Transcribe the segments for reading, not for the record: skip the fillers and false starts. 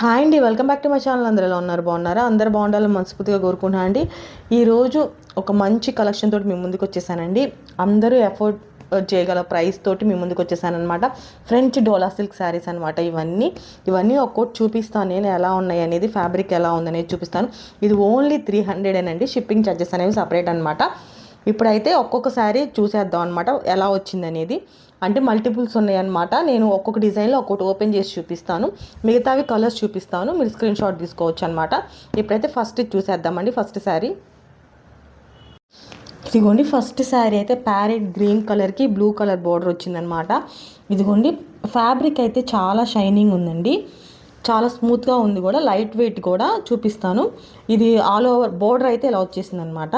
Hi అండి, welcome back to my channel. అందరూ ఎలా ఉన్నారు? బాగున్నారా? అందరు బాగుండాలని మనస్ఫూర్తిగా కోరుకుంటున్నా అండి. ఈరోజు ఒక మంచి కలెక్షన్ తోటి మీ ముందుకు వచ్చేసానండి. అందరూ ఎఫోర్డ్ చేయగల ప్రైస్ తోటి మీ ముందుకు వచ్చేసానమాట. ఫ్రెంచ్ డోలా సిల్క్ శారీస్ అనమాట. ఇవన్నీ ఒక్కోటి చూపిస్తాను, నేను ఎలా ఉన్నాయి అనేది, ఫ్యాబ్రిక్ ఎలా ఉందనేది చూపిస్తాను. ఇది ఓన్లీ 300 అండి. షిప్పింగ్ ఛార్జెస్ అనేవి సపరేట్ అనమాట. ఇప్పుడైతే ఒక్కొక్క శారీ చూసేద్దాం అనమాట, ఎలా వచ్చిందనేది. అంటే మల్టిపుల్స్ ఉన్నాయన్నమాట. నేను ఒక్కొక్క డిజైన్లో ఒక్కొక్కటి ఓపెన్ చేసి చూపిస్తాను, మిగతావి కలర్స్ చూపిస్తాను, మీరు స్క్రీన్ షాట్ తీసుకోవచ్చు అనమాట. ఇప్పుడైతే ఫస్ట్ చూసేద్దామండి. ఫస్ట్ శారీ ఇదిగోండి. ఫస్ట్ శారీ అయితే ప్యారెట్ గ్రీన్ కలర్కి బ్లూ కలర్ బోర్డర్ వచ్చిందనమాట. ఇదిగోండి, ఫ్యాబ్రిక్ అయితే చాలా షైనింగ్ ఉందండి, చాలా స్మూత్గా ఉంది కూడా, లైట్ వెయిట్ కూడా. చూపిస్తాను. ఇది ఆల్ ఓవర్ బోర్డర్ అయితే ఇలా వచ్చేసింది అనమాట.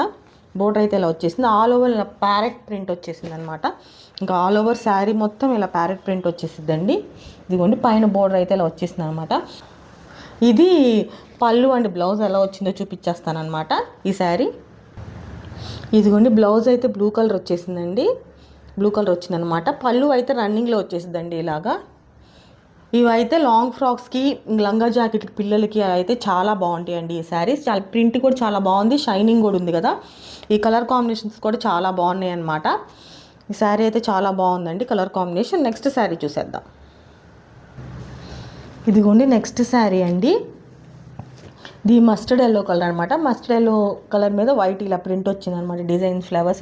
ఆల్ ఓవర్ ఇలా ప్యారెట్ ప్రింట్ వచ్చేసింది అనమాట. ఇంకా ఆల్ ఓవర్ శారీ మొత్తం ఇలా ప్యారెట్ ప్రింట్ వచ్చేసిద్దండి. ఇదిగోండి, పైన బోర్డర్ అయితే ఇలా వచ్చేసింది అనమాట. ఇది పళ్ళు అండ్ బ్లౌజ్ ఎలా వచ్చిందో చూపించేస్తాను అనమాట. ఈ శారీ ఇదిగోండి, బ్లౌజ్ అయితే బ్లూ కలర్ వచ్చేసిందండి. వచ్చిందనమాట. పళ్ళు అయితే రన్నింగ్లో వచ్చేసిందండి ఇలాగా. ఇవైతే లాంగ్ ఫ్రాక్స్కి, లంగా జాకెట్కి, పిల్లలకి అయితే చాలా బాగుంటాయండి ఈ శారీస్. చాలా ప్రింట్ కూడా చాలా బాగుంది, షైనింగ్ కూడా ఉంది కదా. ఈ కలర్ కాంబినేషన్స్ కూడా చాలా బాగున్నాయి అన్నమాట. ఈ శారీ అయితే చాలా బాగుందండి కలర్ కాంబినేషన్. నెక్స్ట్ శారీ చూసేద్దాం. ఇదిగోండి, నెక్స్ట్ శారీ అండి. ఇది మస్టర్డ్ ఎల్లో కలర్ అనమాట. మస్టర్డ్ ఎల్లో కలర్ మీద వైట్ ఇలా ప్రింట్ వచ్చిందనమాట. డిజైన్స్, ఫ్లవర్స్,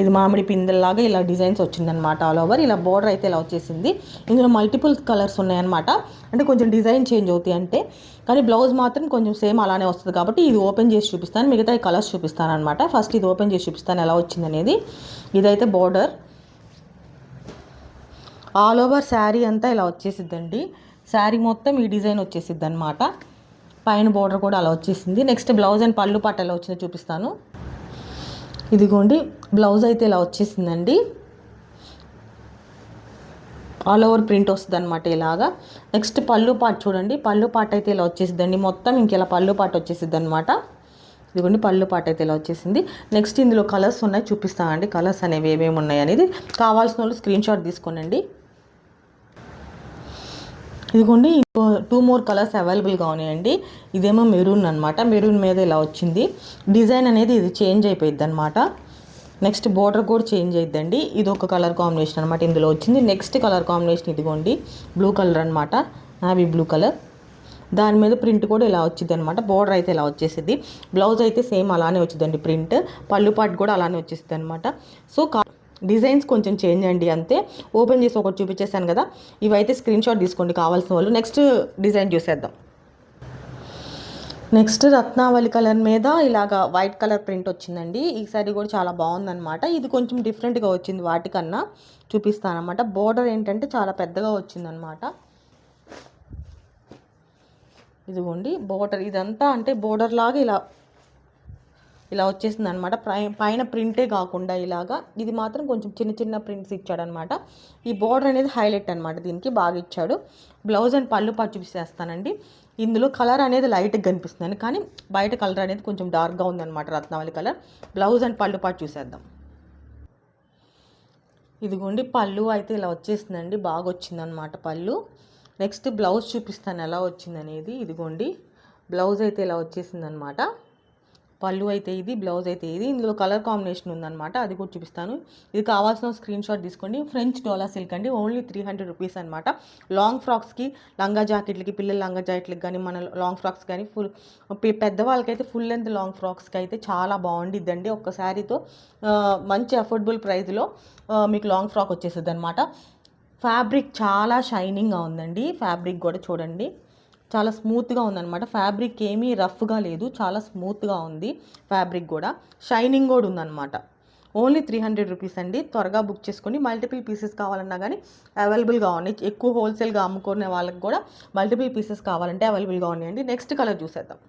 ఇది మామిడి పిందెల్లాగా ఇలా డిజైన్స్ వచ్చిందనమాట. ఆల్ ఓవర్ ఇలా బోర్డర్ అయితే ఇలా వచ్చేసింది. ఇందులో మల్టిపుల్ కలర్స్ ఉన్నాయన్నమాట. అంటే కొంచెం డిజైన్ చేంజ్ అవుతాయి అంటే, కానీ బ్లౌజ్ మాత్రం కొంచెం సేమ్ అలానే వస్తుంది కాబట్టి ఇది ఓపెన్ చేసి చూపిస్తాను, మిగతా ఈ కలర్స్ చూపిస్తాను అనమాట. ఫస్ట్ ఇది ఓపెన్ చేసి చూపిస్తాను ఎలా వచ్చిందనేది. ఇదైతే బోర్డర్ ఆల్ ఓవర్ శారీ అంతా ఇలా వచ్చేసిద్దండి. శారీ మొత్తం ఈ డిజైన్ వచ్చేసిద్ది అనమాట. పైన బోర్డర్ కూడా అలా వచ్చేసింది. నెక్స్ట్ బ్లౌజ్ అండ్ పళ్ళు పాట ఎలా వచ్చిందో చూపిస్తాను. ఇదిగోండి, బ్లౌజ్ అయితే ఇలా వచ్చేసిందండి. ఆల్ ఓవర్ ప్రింట్ వస్తుంది అనమాట ఇలాగా. నెక్స్ట్ పళ్ళు పాట చూడండి. పళ్ళు పాట అయితే ఇలా వచ్చేసిద్దండి. మొత్తం ఇంకెలా పళ్ళు పాట వచ్చేసిద్ది అనమాట. ఇదిగోండి, పళ్ళు పాట అయితే ఇలా వచ్చేసింది. నెక్స్ట్ ఇందులో కలర్స్ ఉన్నాయి, చూపిస్తానండి. కలర్స్ అనేవి ఏమేమి ఉన్నాయి అనేది కావాల్సిన వాళ్ళు స్క్రీన్ షాట్ తీసుకోనండి. ఇదిగోండి, 2 more కలర్స్ అవైలబుల్గా ఉన్నాయండి. ఇదేమో మెరూన్ అనమాట. మెరూన్ మీద ఇలా వచ్చింది. డిజైన్ అనేది ఇది చేంజ్ అయిపోయింది అనమాట. నెక్స్ట్ బోర్డర్ కూడా చేంజ్ అయిద్దండి. ఇది ఒక కలర్ కాంబినేషన్ అనమాట ఇందులో వచ్చింది. నెక్స్ట్ కలర్ కాంబినేషన్ ఇదిగోండి, బ్లూ కలర్ అనమాట. Navy blue colour. దాని మీద ప్రింట్ కూడా ఇలా వచ్చింది అనమాట. బోర్డర్ అయితే ఇలా వచ్చేసింది. బ్లౌజ్ అయితే సేమ్ అలానే వచ్చిందండి ప్రింట్. పళ్ళు పాటు కూడా అలానే వచ్చేసింది అనమాట. సో డిజైన్స్ కొంచెం చేంజ్ అండి, అంతే. ఓపెన్ చేసి ఒకటి చూపించేసాను కదా, ఇవైతే స్క్రీన్ షాట్ తీసుకోండి కావాల్సిన వాళ్ళు. నెక్స్ట్ డిజైన్ చూసేద్దాం. నెక్స్ట్ రత్నావళి కలర్ మీద ఇలాగా వైట్ కలర్ ప్రింట్ వచ్చిందండి. ఈ సారీ కూడా చాలా బాగుందన్నమాట. ఇది కొంచెం డిఫరెంట్గా వచ్చింది వాటికన్నా, చూపిస్తానమాట. బోర్డర్ ఏంటంటే చాలా పెద్దగా వచ్చిందనమాట. ఇదిగోండి బోర్డర్, ఇదంతా అంటే బోర్డర్ లాగా ఇలా వచ్చేసింది అనమాట. పైన ప్రింటే కాకుండా ఇలాగా, ఇది మాత్రం కొంచెం చిన్న చిన్న ప్రింట్స్ ఇచ్చాడనమాట. ఈ బోర్డర్ అనేది హైలైట్ అనమాట, దీనికి బాగా ఇచ్చాడు. బ్లౌజ్ అండ్ పళ్ళు పాటు చూపిస్తేస్తానండి. ఇందులో కలర్ అనేది లైట్గా కనిపిస్తుందండి, కానీ బయట కలర్ అనేది కొంచెం డార్క్గా ఉందన్నమాట, రత్నావళి కలర్. బ్లౌజ్ అండ్ పళ్ళు పాటు చూసేద్దాం. ఇదిగోండి, పళ్ళు అయితే ఇలా వచ్చేసిందండి, బాగా వచ్చిందనమాట పళ్ళు. నెక్స్ట్ బ్లౌజ్ చూపిస్తాను ఎలా వచ్చిందనేది. ఇదిగోండి, బ్లౌజ్ అయితే ఇలా వచ్చేసిందనమాట. పళ్ళు అయితే ఇది, బ్లౌజ్ అయితే ఇది. ఇందులో కలర్ కాంబినేషన్ ఉందన్నమాట, అది కూడా చూపిస్తాను. ఇది కావాల్సిన స్క్రీన్ షాట్ తీసుకోండి. ఫ్రెంచ్ డోలా సిల్క్ అండి, ఓన్లీ 300 రూపీస్ అనమాట. లాంగ్ ఫ్రాక్స్కి, లంగా జాకెట్లకి, పిల్లల లంగా జాకెట్లకి కానీ, మన లాంగ్ ఫ్రాక్స్ కానీ, పెద్దవాళ్ళకైతే ఫుల్ లెంత్ లాంగ్ ఫ్రాక్స్కి అయితే చాలా బాగుండిద్దండి. ఒక్క శారీతో మంచి అఫోర్డబుల్ ప్రైస్లో మీకు లాంగ్ ఫ్రాక్ వచ్చేస్తుంది అనమాట. ఫ్యాబ్రిక్ చాలా షైనింగ్గా ఉందండి. ఫ్యాబ్రిక్ కూడా చూడండి, చాలా స్మూత్గా ఉందన్నమాట. ఫ్యాబ్రిక్ ఏమీ రఫ్గా లేదు, చాలా స్మూత్గా ఉంది. ఫ్యాబ్రిక్ కూడా షైనింగ్ కూడా ఉందన్నమాట. ఓన్లీ 300 రూపీస్ అండి. త్వరగా బుక్ చేసుకొని, మల్టిపుల్ పీసెస్ కావాలన్నా కానీ అవైలబుల్గా ఉన్నాయి. ఎక్కువ హోల్సేల్గా అమ్ముకునే వాళ్ళకి కూడా మల్టిపుల్ పీసెస్ కావాలంటే అవైలబుల్గా ఉన్నాయండి. నెక్స్ట్ కలర్ చూసేద్దాం.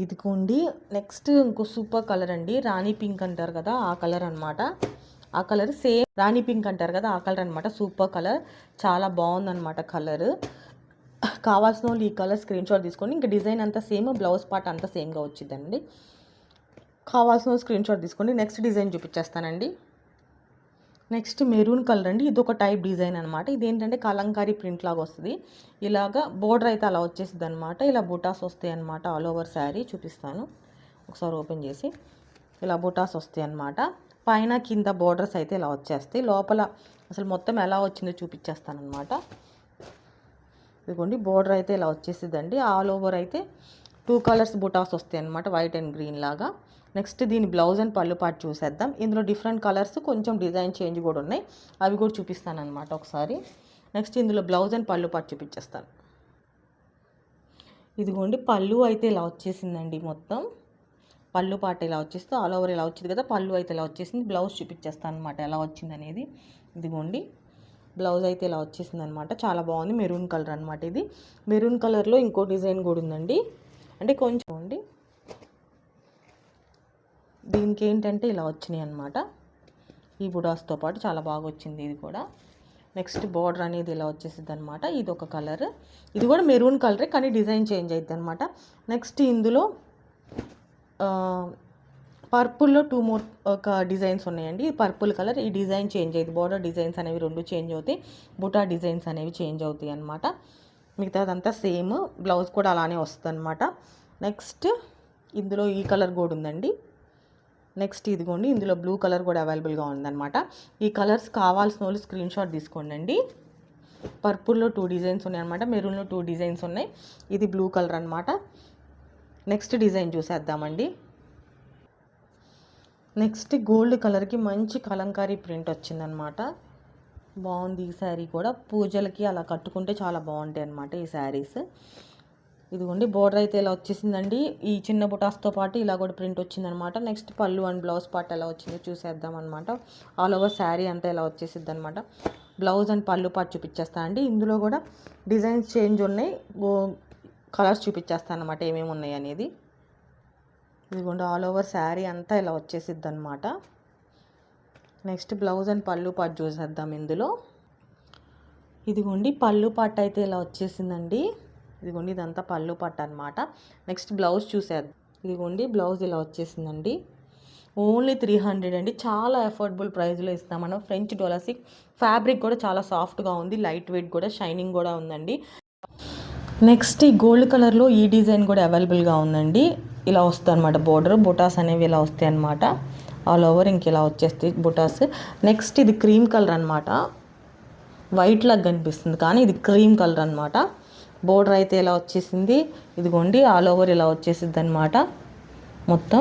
ఇదిగోండి, నెక్స్ట్ ఇంకో సూపర్ కలర్ అండి. రాణి పింక్ అంటారు కదా, ఆ కలర్ అనమాట. ఆ కలర్ సేమ్ రాణి పింక్ అంటారు కదా, ఆ కలర్ అనమాట. సూపర్ కలర్, చాలా బాగుందన్నమాట కలర్. కావాల్సిన వాళ్ళు ఈ కలర్ స్క్రీన్ షాట్ తీసుకొని, ఇంకా డిజైన్ అంతా సేమ్, బ్లౌజ్ పార్ట్ అంతా సేమ్గా వచ్చిందండి. కావాల్సిన స్క్రీన్ షాట్ తీసుకోండి. నెక్స్ట్ డిజైన్ చూపించేస్తానండి. నెక్స్ట్ మెరూన్ కలర్ అండి, ఇది ఒక టైప్ డిజైన్ అనమాట. ఇదేంటంటే కలంకారీ ప్రింట్ లాగా వస్తుంది. ఇలాగా బోర్డర్ అయితే అలా వచ్చేసింది అనమాట. ఇలా బుటాస్ వస్తాయి అనమాట. ఆల్ ఓవర్ శారీ చూపిస్తాను ఒకసారి ఓపెన్ చేసి. ఇలా బుటాస్ వస్తాయి అనమాట. పైన కింద బోర్డర్స్ అయితే ఇలా వచ్చేస్తాయి. లోపల అసలు మొత్తం ఎలా వచ్చిందో చూపించేస్తాను అనమాట. ఇదిగోండి బోర్డర్ అయితే ఇలా వచ్చేసిందండి. ఆల్ ఓవర్ అయితే 2 కలర్స్ బుటాస్ వస్తాయి అనమాట, వైట్ అండ్ గ్రీన్ లాగా. నెక్స్ట్ దీని బ్లౌజ్ అండ్ పళ్ళు పాటు చూసేద్దాం. ఇందులో డిఫరెంట్ కలర్స్ కొంచెం డిజైన్ చేంజ్ కూడా ఉన్నాయి, అవి కూడా చూపిస్తాను అనమాట ఒకసారి. నెక్స్ట్ ఇందులో బ్లౌజ్ అండ్ పళ్ళు పాటు చూపించేస్తాను. ఇదిగోండి పళ్ళు అయితే ఇలా వచ్చేసిందండి. మొత్తం పళ్ళు పాట ఇలా వచ్చేస్తే ఆల్ ఓవర్ ఇలా వచ్చింది కదా, పళ్ళు అయితే ఇలా వచ్చేసింది. బ్లౌజ్ చూపించేస్తాను అనమాట ఎలా వచ్చింది అనేది. ఇదిగోండి బ్లౌజ్ అయితే ఇలా వచ్చేసింది అనమాట. చాలా బాగుంది, మెరూన్ కలర్ అనమాట. ఇది మెరూన్ కలర్లో ఇంకో డిజైన్ కూడా ఉందండి, అంటే కొంచెం అండి. దీనికి ఏంటంటే ఇలా వచ్చినాయి అనమాట, ఈ బుడాస్తో పాటు చాలా బాగా వచ్చింది ఇది కూడా. నెక్స్ట్ బార్డర్ అనేది ఇలా వచ్చేసింది అనమాట. ఇది ఒక కలర్, ఇది కూడా మెరూన్ కలరే కానీ డిజైన్ చేంజ్ అవుతుంది అనమాట. నెక్స్ట్ ఇందులో పర్పుల్లో 2 మోర్ ఒక డిజైన్స్ ఉన్నాయండి. పర్పుల్ కలర్, ఈ డిజైన్ చేంజ్ అవుతుంది. బార్డర్ డిజైన్స్ అనేవి 2 చేంజ్ అవుతాయి, బుటా డిజైన్స్ అనేవి చేంజ్ అవుతాయి అనమాట. మిగతాదంతా సేమ్, బ్లౌజ్ కూడా అలానే వస్తుంది అనమాట. నెక్స్ట్ ఇందులో ఈ కలర్ కూడా ఉందండి. నెక్స్ట్ ఇదిగోండి ఇందులో బ్లూ కలర్ కూడా అవైలబుల్గా ఉందన్నమాట. ఈ కలర్స్ కావాల్సిన వాళ్ళు స్క్రీన్ షాట్ తీసుకోండి. పర్పుల్లో 2 డిజైన్స్ ఉన్నాయి అనమాట, మెరూన్లో 2 డిజైన్స్ ఉన్నాయి. ఇది బ్లూ కలర్ అనమాట. నెక్స్ట్ డిజైన్ చూసేద్దామండి. నెక్స్ట్ గోల్డ్ కలర్కి మంచి కలంకారీ ప్రింట్ వచ్చిందనమాట. బాగుంది ఈ శారీ కూడా. పూజలకి అలా కట్టుకుంటే చాలా బాగుంటాయి అనమాట ఈ శారీస్. ఇదిగోండి బోర్డర్ అయితే ఇలా వచ్చేసిందండి. ఈ చిన్న బుటాస్తో పాటు ఇలా కూడా ప్రింట్ వచ్చిందనమాట. నెక్స్ట్ పళ్ళు అండ్ బ్లౌజ్ పార్ట్ ఎలా వచ్చిందో చూసేద్దాం అనమాట. ఆల్ ఓవర్ శారీ అంతా ఇలా వచ్చేసిద్ది అనమాట. బ్లౌజ్ అండ్ పళ్ళు పార్ట్ చూపించేస్తాను అండి. ఇందులో కూడా డిజైన్స్ చేంజ్ ఉన్నాయి, కలర్స్ చూపించేస్తాను అనమాట ఏమేమి ఉన్నాయి అనేది. ఇదిగోండి ఆల్ ఓవర్ శారీ అంతా ఇలా వచ్చేసిద్ది అనమాట. నెక్స్ట్ బ్లౌజ్ అండ్ పళ్ళు పార్ట్ చూసేద్దాం ఇందులో. ఇదిగోండి పళ్ళు పార్ట్ అయితే ఇలా వచ్చేసిందండి. ఇదిగోండి ఇదంతా పళ్ళు పార్ట్ అనమాట. నెక్స్ట్ బ్లౌజ్ చూసేద్దాం. ఇదిగోండి బ్లౌజ్ ఇలా వచ్చేసిందండి. ఓన్లీ 300 అండి, చాలా అఫోర్డబుల్ ప్రైస్లో ఇస్తాం మనం. ఫ్రెంచ్ డోలా సిల్క్ ఫ్యాబ్రిక్ కూడా చాలా సాఫ్ట్గా ఉంది, లైట్ వెయిట్ కూడా, షైనింగ్ కూడా ఉందండి. నెక్స్ట్ ఈ గోల్డ్ కలర్లో ఈ డిజైన్ కూడా అవైలబుల్గా ఉందండి. ఇలా వస్తుంది అనమాట బోర్డర్, బుటాస్ అనేవి ఇలా వస్తాయి అనమాట. ఆల్ ఓవర్ ఇంక ఇలా వచ్చేస్తాయి బుటాస్. నెక్స్ట్ ఇది క్రీమ్ కలర్ అనమాట, వైట్ లాగా కనిపిస్తుంది కానీ ఇది క్రీమ్ కలర్ అనమాట. బోర్డర్ అయితే ఇలా వచ్చేసింది. ఇదిగోండి ఆల్ ఓవర్ ఇలా వచ్చేసిద్ది అనమాట మొత్తం.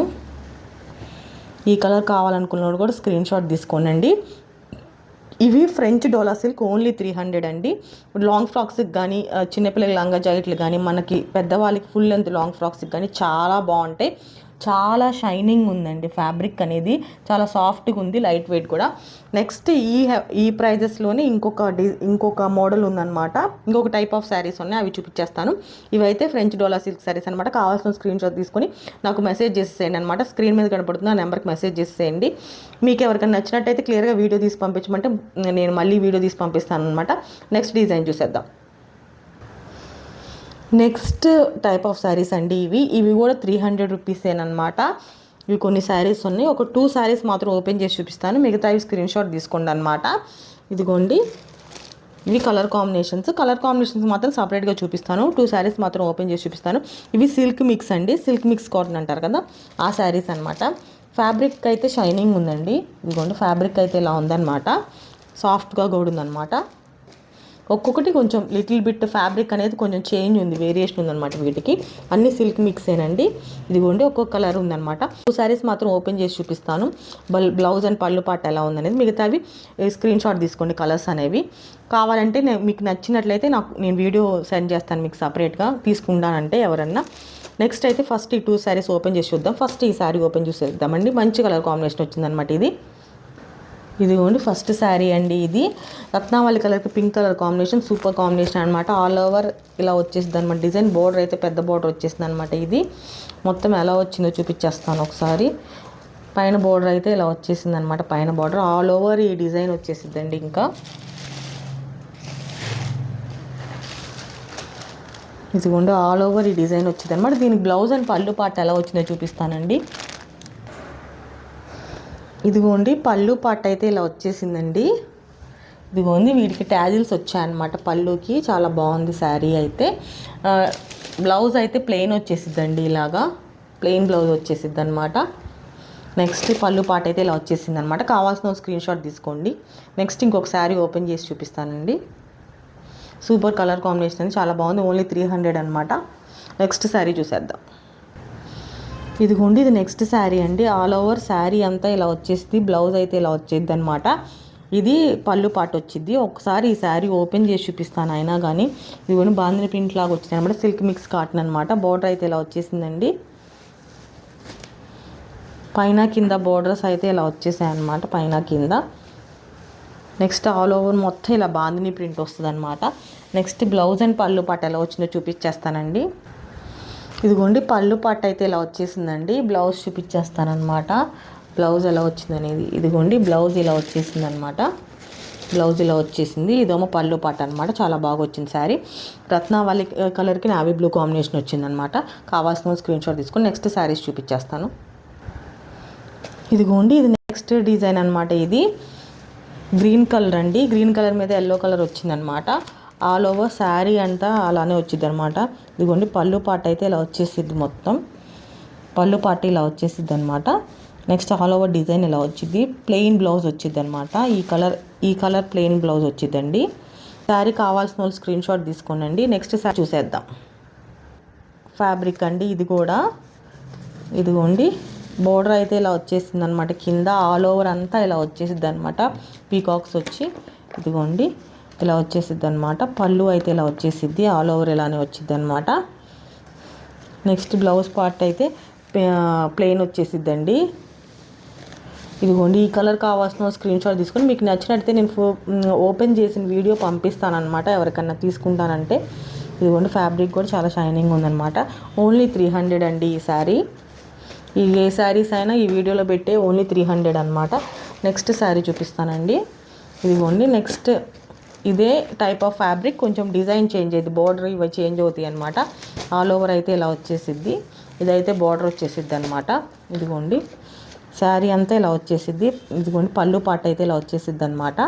ఈ కలర్ కావాలనుకున్నవాడు కూడా స్క్రీన్ షాట్ తీసుకోండి. ఇవి ఫ్రెంచ్ డోలా సిల్క్ ఓన్లీ 300 అండి. లాంగ్ ఫ్రాక్స్కి కానీ, చిన్నపిల్లల లంగా జాకెట్లు కానీ, మనకి పెద్దవాళ్ళకి ఫుల్ లెంత్ లాంగ్ ఫ్రాక్స్కి కానీ చాలా బాగుంటాయి. చాలా షైనింగ్ ఉందండి, ఫ్యాబ్రిక్ అనేది చాలా సాఫ్ట్గా ఉంది, లైట్ వెయిట్ కూడా. నెక్స్ట్ ఈ ప్రైజెస్లోనే ఇంకొక మోడల్ ఉందన్నమాట. ఇంకొక టైప్ ఆఫ్ శారీస్ ఉన్నాయి, అవి చూపించేస్తాను. ఇవైతే ఫ్రెంచ్ డోలా సిల్క్ శారీస్ అనమాట. కావాల్సిన స్క్రీన్ షాట్ తీసుకొని నాకు మెసేజ్ చేసేయండి అనమాట. స్క్రీన్ మీద కనపడుతుంది ఆ నెంబర్కి మెసేజ్ చేసేయండి. మీకు ఎవరికైనా నచ్చినట్టయితే క్లియర్గా వీడియో తీసి పంపించమంటే నేను మళ్ళీ వీడియో తీసి పంపిస్తాను అనమాట. నెక్స్ట్ డిజైన్ చూసేద్దాం. నెక్స్ట్ టైప్ ఆఫ్ శారీస్ అండి ఇవి కూడా 300 రూపీసేనమాట. ఇవి కొన్ని శారీస్ ఉన్నాయి, ఒక 2 శారీస్ మాత్రం ఓపెన్ చేసి చూపిస్తాను, మిగతా ఇవి స్క్రీన్ షాట్ తీసుకోండి అనమాట. ఇదిగోండి ఇవి కలర్ కాంబినేషన్స్ మాత్రం సపరేట్గా చూపిస్తాను. 2 శారీస్ మాత్రం ఓపెన్ చేసి చూపిస్తాను. ఇవి సిల్క్ మిక్స్ అండి, సిల్క్ మిక్స్ కాటన్ అంటారు కదా ఆ శారీస్ అనమాట. ఫ్యాబ్రిక్ అయితే షైనింగ్ ఉందండి. ఇదిగోండి ఫ్యాబ్రిక్ అయితే ఇలా ఉందన్నమాట, సాఫ్ట్గా కూడా ఉందన్నమాట. ఒక్కొక్కటి కొంచెం లిటిల్ బిట్ ఫ్యాబ్రిక్ అనేది కొంచెం చేంజ్ ఉంది, వేరియేషన్ ఉందన్నమాట. వీటికి అన్ని సిల్క్ మిక్సేనండి. ఇదిగోండి ఒక్కొక్క కలర్ ఉందన్నమాట. 2 శారీస్ మాత్రం ఓపెన్ చేసి చూపిస్తాను. బ్లౌజ్ అండ్ పళ్ళు పాట ఎలా ఉందనేది, మిగతావి స్క్రీన్ షాట్ తీసుకోండి. కలర్స్ అనేవి కావాలంటే మీకు నచ్చినట్లయితే నేను వీడియో సెండ్ చేస్తాను మీకు సపరేట్గా, తీసుకుంటానంటే ఎవరన్నా. నెక్స్ట్ అయితే ఫస్ట్ ఈ 2 శారీస్ ఓపెన్ చేసి చూద్దాం. ఫస్ట్ ఈ శారీ ఓపెన్ చేసేద్దామండి. మంచి కలర్ కాంబినేషన్ వచ్చిందనమాట ఇది. ఇదిగోండి ఫస్ట్ శారీ అండి. ఇది రత్నావళి కలర్కి pink colour combination, super combination అనమాట. ఆల్ ఓవర్ ఇలా వచ్చేసింది అనమాట డిజైన్. బోర్డర్ అయితే పెద్ద బోర్డర్ వచ్చేసింది అనమాట. ఇది మొత్తం ఎలా వచ్చిందో చూపించేస్తాను ఒకసారి. పైన బోర్డర్ అయితే ఇలా వచ్చేసింది అనమాట. పైన బోర్డర్ ఆల్ ఓవర్ ఈ డిజైన్ వచ్చేసిందండి. ఇంకా ఇదిగోండి ఆల్ ఓవర్ ఈ డిజైన్ వచ్చింది అనమాట. దీనికి బ్లౌజ్ అండ్ పళ్ళు పార్ట్ ఎలా వచ్చిందో చూపిస్తానండి. ఇదిగోండి పళ్ళు పాట అయితే ఇలా వచ్చేసిందండి. ఇదిగోండి వీటికి ట్యాజిల్స్ వచ్చాయన్నమాట పళ్ళుకి. చాలా బాగుంది శారీ అయితే. బ్లౌజ్ అయితే ప్లెయిన్ వచ్చేసిద్దండి, ఇలాగా ప్లెయిన్ బ్లౌజ్ వచ్చేసిద్ది అనమాట. నెక్స్ట్ పళ్ళు పాట అయితే ఇలా వచ్చేసింది అనమాట. కావాల్సిన స్క్రీన్ షాట్ తీసుకోండి. నెక్స్ట్ ఇంకొక శారీ ఓపెన్ చేసి చూపిస్తానండి. సూపర్ కలర్ కాంబినేషన్ అని చాలా బాగుంది. ఓన్లీ 300 అనమాట. నెక్స్ట్ శారీ చూసేద్దాం. ఇదిగోండి ఇది నెక్స్ట్ శారీ అండి. ఆల్ ఓవర్ శారీ అంతా ఇలా వచ్చేసింది. బ్లౌజ్ అయితే ఇలా వచ్చేది అనమాట. ఇది పళ్ళు పాట వచ్చింది. ఒకసారి ఈ శారీ ఓపెన్ చేసి చూపిస్తాను అయినా కానీ. ఇదిగోండి బాందిని ప్రింట్ లాగా వచ్చింది అనమాట. సిల్క్ మిక్స్ కాటన్ అనమాట. బోర్డర్ అయితే ఇలా వచ్చేసిందండి. పైన కింద బోర్డర్స్ అయితే ఇలా వచ్చేసాయి అనమాట, పైన కింద. నెక్స్ట్ ఆల్ ఓవర్ మొత్తం ఇలా బాందిని ప్రింట్ వస్తుంది అనమాట. నెక్స్ట్ బ్లౌజ్ అండ్ పళ్ళు పాట ఎలా వచ్చిందో చూపించేస్తానండి. ఇదిగోండి పళ్ళు పాట అయితే ఇలా వచ్చేసిందండి. బ్లౌజ్ చూపించేస్తానమాట. బ్లౌజ్ ఎలా వచ్చిందనేది. ఇదిగోండి బ్లౌజ్ ఇలా వచ్చేసిందనమాట. బ్లౌజ్ ఇలా వచ్చేసింది. ఇదేమో పళ్ళు పాట అనమాట. చాలా బాగా వచ్చింది శారీ. రత్నావళి కలర్కి నావీ బ్లూ కాంబినేషన్ వచ్చిందనమాట. కావాల్సిన స్క్రీన్ షాట్ తీసుకొని నెక్స్ట్ శారీస్ చూపించేస్తాను. ఇదిగోండి ఇది నెక్స్ట్ డిజైన్ అనమాట. ఇది గ్రీన్ కలర్ అండి. గ్రీన్ కలర్ మీద ఎల్లో కలర్ వచ్చిందనమాట. ఆల్ ఓవర్ శారీ అంతా అలానే వచ్చింది అనమాట. ఇదిగోండి పళ్ళు పాట అయితే ఇలా వచ్చేసిద్ది. మొత్తం పళ్ళు పాట ఇలా వచ్చేసిద్ది అనమాట. నెక్స్ట్ ఆల్ ఓవర్ డిజైన్ ఇలా వచ్చింది. ప్లెయిన్ బ్లౌజ్ వచ్చింది అనమాట. ఈ కలర్ ప్లెయిన్ బ్లౌజ్ వచ్చిందండి. శారీ కావాల్సిన వాళ్ళు స్క్రీన్ షాట్ తీసుకోండి. నెక్స్ట్ శారీ చూసేద్దాం. ఫ్యాబ్రిక్ అండి ఇది కూడా. ఇదిగోండి బోర్డర్ అయితే ఇలా వచ్చేసింది అనమాట. కింద ఆల్ ఓవర్ అంతా ఇలా వచ్చేసిద్ది అనమాట. పీకాక్స్ వచ్చి ఇదిగోండి ఇలా వచ్చేసిద్ది అనమాట. పళ్ళు అయితే ఇలా వచ్చేసిద్ది. ఆల్ ఓవర్ ఇలానే వచ్చిద్ది అనమాట. నెక్స్ట్ బ్లౌజ్ పార్ట్ అయితే ప్లెయిన్ వచ్చేసిద్దండి. ఇదిగోండి ఈ కలర్ కావాల్సిన స్క్రీన్ షాట్ తీసుకొని మీకు నచ్చినట్టయితే నేను ఓపెన్ చేసిన వీడియో పంపిస్తానమాట ఎవరికన్నా తీసుకుంటానంటే. ఇదిగోండి ఫ్యాబ్రిక్ కూడా చాలా షైనింగ్ ఉందన్నమాట. ఓన్లీ 300 అండి ఈ శారీ. ఏ శారీస్ అయినా ఈ వీడియోలో పెట్టే ఓన్లీ 300 అనమాట. నెక్స్ట్ శారీ చూపిస్తానండి. ఇదిగోండి నెక్స్ట్ ఇదే టైప్ ఆఫ్ ఫ్యాబ్రిక్, కొంచెం డిజైన్ చేంజ్ అయ్యింది. బార్డర్ ఇవి చేంజ్ అవుతాయి అనమాట. ఆల్ ఓవర్ అయితే ఇలా వచ్చేసిద్ది. ఇదైతే బార్డర్ వచ్చేసిద్ది అనమాట. ఇదిగోండి శారీ అంతా ఇలా వచ్చేసిద్ది. ఇదిగోండి పళ్ళు పాట అయితే ఇలా వచ్చేసిద్ది అనమాట.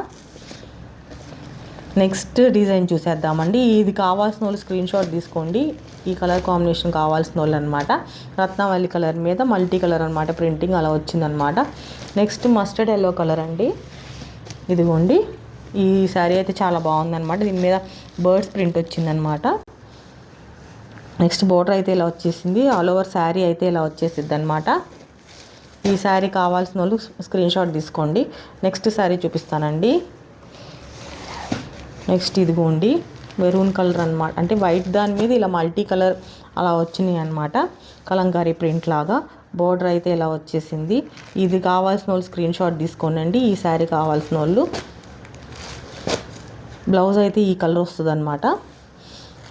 నెక్స్ట్ డిజైన్ చూసేద్దామండి. ఇది కావాల్సిన వాళ్ళు స్క్రీన్ షాట్ తీసుకోండి. ఈ కలర్ కాంబినేషన్ కావాల్సిన వాళ్ళు అనమాట. రత్నావళి కలర్ మీద మల్టీ కలర్ అనమాట. ప్రింటింగ్ అలా వచ్చిందనమాట. నెక్స్ట్ మస్టర్డ్ ఎల్లో కలర్ అండి. ఇదిగోండి ఈ శారీ అయితే చాలా బాగుందనమాట. దీని మీద బర్డ్స్ ప్రింట్ వచ్చిందనమాట. నెక్స్ట్ బోర్డర్ అయితే ఇలా వచ్చేసింది. ఆల్ ఓవర్ శారీ అయితే ఇలా వచ్చేసిద్ది అనమాట. ఈ శారీ కావాల్సిన వాళ్ళు స్క్రీన్ షాట్ తీసుకోండి. నెక్స్ట్ శారీ చూపిస్తానండి. నెక్స్ట్ ఇదిగోండి మెరూన్ కలర్ అనమాట. అంటే వైట్ దాని మీద ఇలా మల్టీ కలర్ అలా వచ్చినాయి అనమాట. కలంకారీ ప్రింట్ లాగా. బోర్డర్ అయితే ఇలా వచ్చేసింది. ఇది కావాల్సిన వాళ్ళు స్క్రీన్ షాట్ తీసుకోండి. ఈ శారీ కావాల్సిన వాళ్ళు. బ్లౌజ్ అయితే ఈ కలర్ వస్తుంది అనమాట.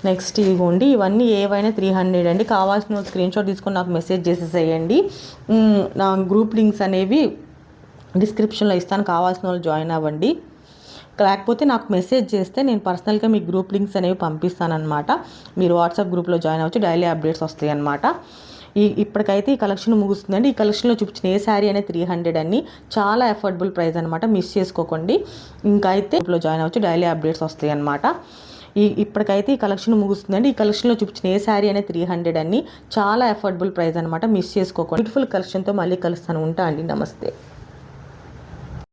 నెక్స్ట్ ఇదిగోండి ఇవన్నీ ఏవైనా 300 అండి. కావాల్సిన వాళ్ళు స్క్రీన్ షాట్ తీసుకొని నాకు మెసేజ్ చేసేసేయండి. నా గ్రూప్ లింక్స్ అనేవి డిస్క్రిప్షన్లో ఇస్తాను. కావాల్సిన వాళ్ళు జాయిన్ అవ్వండి. లేకపోతే నాకు మెసేజ్ చేస్తే నేను పర్సనల్గా మీ గ్రూప్ లింక్స్ అనేవి పంపిస్తానమాట. మీరు వాట్సాప్ గ్రూప్లో జాయిన్ అవ్వచ్చు. డైలీ అప్డేట్స్ వస్తాయి అన్నమాట. ఇప్పటికైతే ఈ కలెక్షన్ ముగుస్తుందండి. ఈ కలెక్షన్లో చూపించిన ఏ శారీ అనేది 300 అండి. చాలా అఫోర్డబుల్ ప్రైస్ అనమాట. మిస్ చేసుకోకండి. ఇంకా అయితే గ్రూప్లో జాయిన్ అవ్వచ్చు. డైలీ అప్డేట్స్ వస్తాయి అన్నమాట. ఇప్పటికైతే ఈ కలెక్షన్ ముగుస్తుందండి. ఈ కలెక్షన్లో చూపించిన ఏ శారీ అనేది 300 అండి. చాలా అఫోర్డబుల్ ప్రైస్ అనమాట. మిస్ చేసుకోకండి. బ్యూటిఫుల్ కలెక్షన్తో మళ్ళీ కలుస్తాను. ఉంటా అండి. నమస్తే.